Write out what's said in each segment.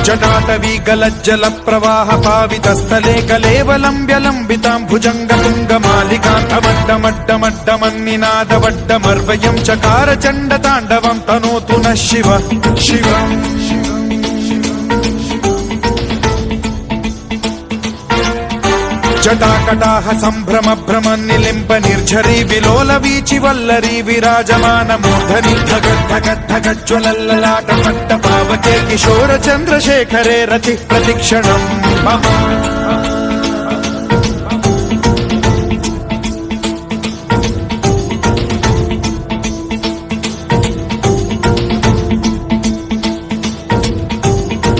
जटाटवी गलज्जल प्रवाह पावितस्थले कलेवलम्ब्यलम्बितां भुजङ्गतुङ्गमालिकान्तवड्डमड्डमड्डमन्निनादवड्डमर्वयं चकार चण्डताण्डवं तनोतु नः शिव शिव जटाकटाह सम्भ्रम भ्रम निलिम्ब निर्झरी विलोल वीचि वल्लरी विराजमान मूर्धनि धगद्धगद्धगज्ज्वलल्ललाट पट्ट पावके किशोर चन्द्रशेखरे रतिः प्रतिक्षणम्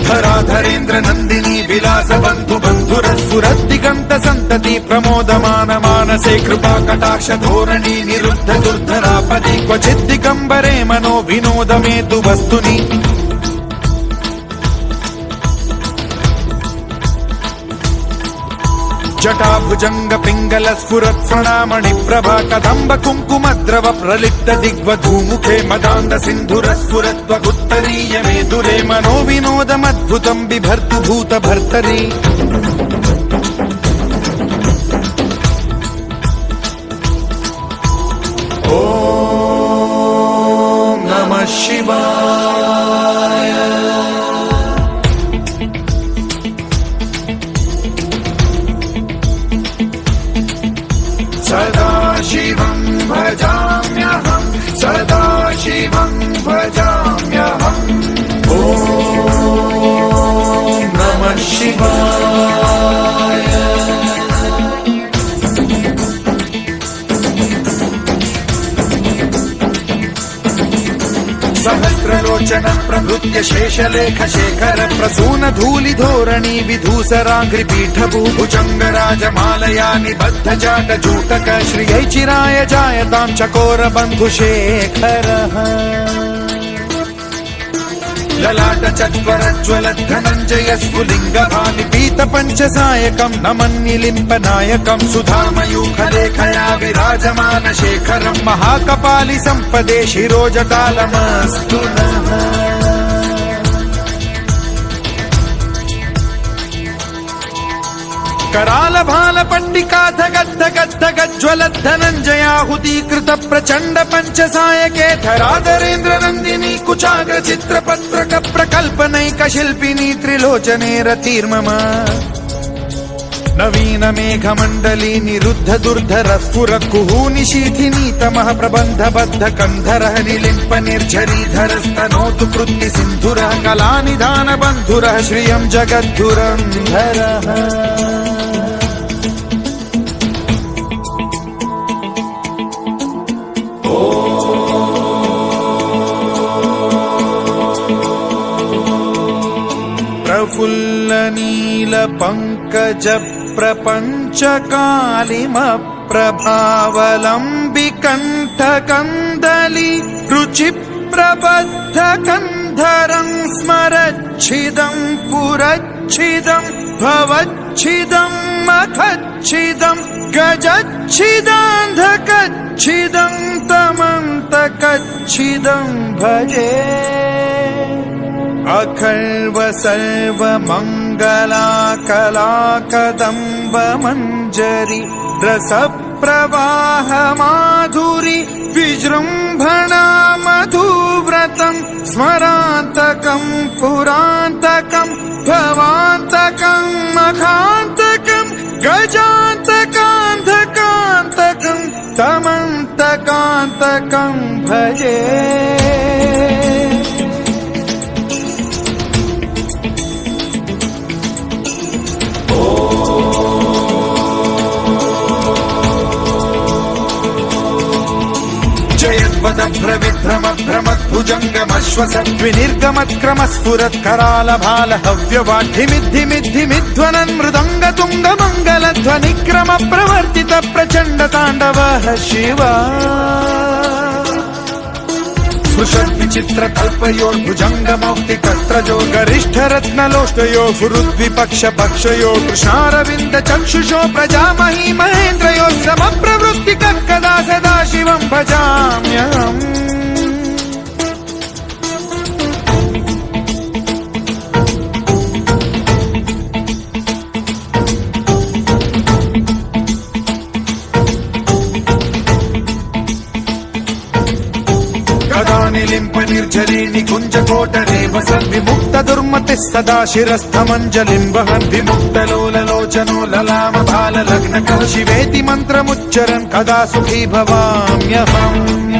धराधरेन्द्र नन्दिनी विलास बन्धु बन्धुरस्फुरद्दिगन्त सन्तति प्रमोदमान मानसे कृपा कटाक्ष धोरणी निरुद्ध दुर्धरापदि क्वचिद्दिगम्बरे मनो विनोदमेतु वस्तुनि जटाभुजंग पिंगल स्फुरत् प्रणामणि प्रभा कदम्ब कुङ्कुमद्रव प्रलिप्त दिग्वधूमुखे मदान्द सिन्धुर स्फुरत्वगुत्तरीय मेदुरे मनो विनोदमद्भुतं बिभर्तु भूत भर्तरि ॐ नमः शिवाय सदा शिवं भजाम्यहं सदा शिवं भजाम्यहम् ॐ नमः शिवाय सहस्रलोचन प्रभृत्य शेषलेख शेखर प्रसून धूलि धोरणी विधूसराघ्रि पीठभूभुजंग राजमालया निबद्ध जाट जूटक श्रियै चिराय जायतां चकोर बन्धुशेखरः ललाट चत्वर ज्वलत् धनञ्जय स्फुलिङ्ग भानि पीत पञ्चसायकं नमन्निलिम्ब नायकं सुधामयूखलेखया विराजमान शेखरं महाकपालि सम्पदे शिरोजटालमस्तु नः कराल भाल पट्टिका धगद्धगद्धगज्ज्वलत् धनञ्जयाहुतीकृत प्रचण्ड पञ्चसायके धराधरेन्द्र नन्दिनी कुचाग्र चित्रपत्रक प्रकल्पनैक शिल्पिनी त्रिलोचने रतिर्मम नवीन मेघमण्डली निरुद्ध दुर्धर स्फुर कुहूनिशीथिनी तमः प्रबन्धबद्ध कन्धरः निलिम्प निर्झरीधरस्तनोतु कृत्ति सिन्धुरः कलानिधान बन्धुरः श्रियं जगद्धुरन्धरः प्रफुल्ल नील पंकज प्रपंच कालिम प्रभावलंबि कंठ कंदली रुचि प्रबद्ध कंधरं स्मरच्छिदं पुरच्छिदं भवच्छिदं मखच्छिदं गजच्छिदान्धकच्छिदं तमन्तकच्छिदं भजे अखर्व सर्व मंगला कला कदम्ब मंजरी रस प्रवाह माधुरी विजृंभणा मधुव्रतं स्मरान्तकं पुरान्तकं भवान्तकं मखान्तकं गजान्तकान्धकान्तकं तमन्तकान्तकं भजे भ्रविभ्रम भ्रमद्भुजङ्गमश्वसद्विनिर्गमत्क्रम स्फुरत् कराल भाल हव्यवाढ्यमिद्धिमिद्धिमिध्वनन् मृदङ्ग तुङ्ग मङ्गलध्वनिक्रम प्रवर्तित प्रचण्ड ताण्डवः शिवा स्पृशद्विचित्र कल्पयोर्भुजङ्ग मौक्तिकस्त्रजो गरिष्ठ रत्नलोष्टयो फुरुद्विपक्ष पक्षयो कृष्णारविन्द चक्षुषो प्रजामही महेन्द्रयो समप्रवृत्तिकः कदा सदा शिवं भजाम्यहम् कोटदेव सद्विमुक्त दुर्मतिः सदा शिरस्थमञ्जलिं वहन् विमुक्तलोललोचनो ललाम बाललग्नकः शिवेति मन्त्रमुच्चरन् कदा सुखी भवाम्यहम्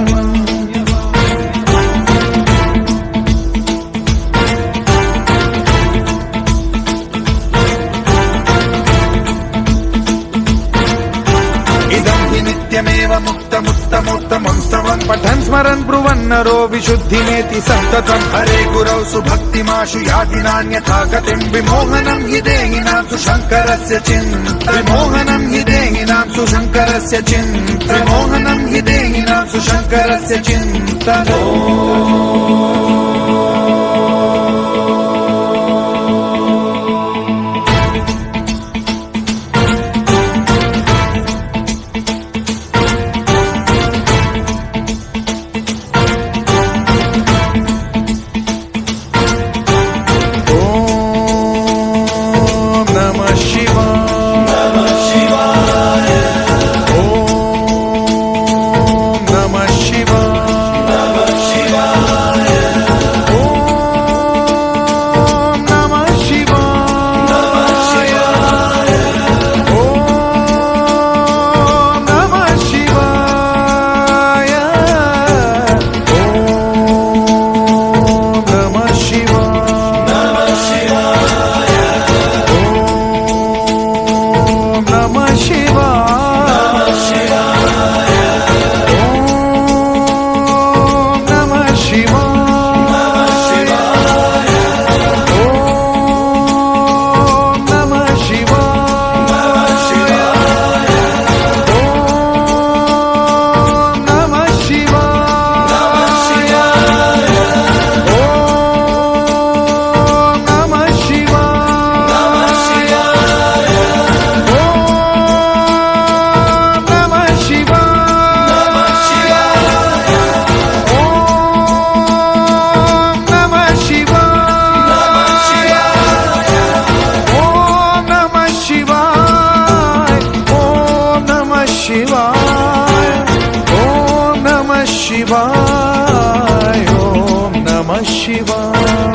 नित्यमेव मुक्तमुत्तमोत्तमं स्तवन् पठन् स्मरन् ब्रुवन्नरो विशुद्धिमेति सन्ततं हरे गुरौ सुभक्तिमाशु याति नान्यथा गतिं विमोहनं हि देहिनां सुशङ्करस्य चिन्त विमोहनं हि देहिनां सुशङ्करस्य चिन्त विमोहनं हि देहिनां सुशङ्करस्य चिन्तनो शिवाय, ॐ नमः शिवाय।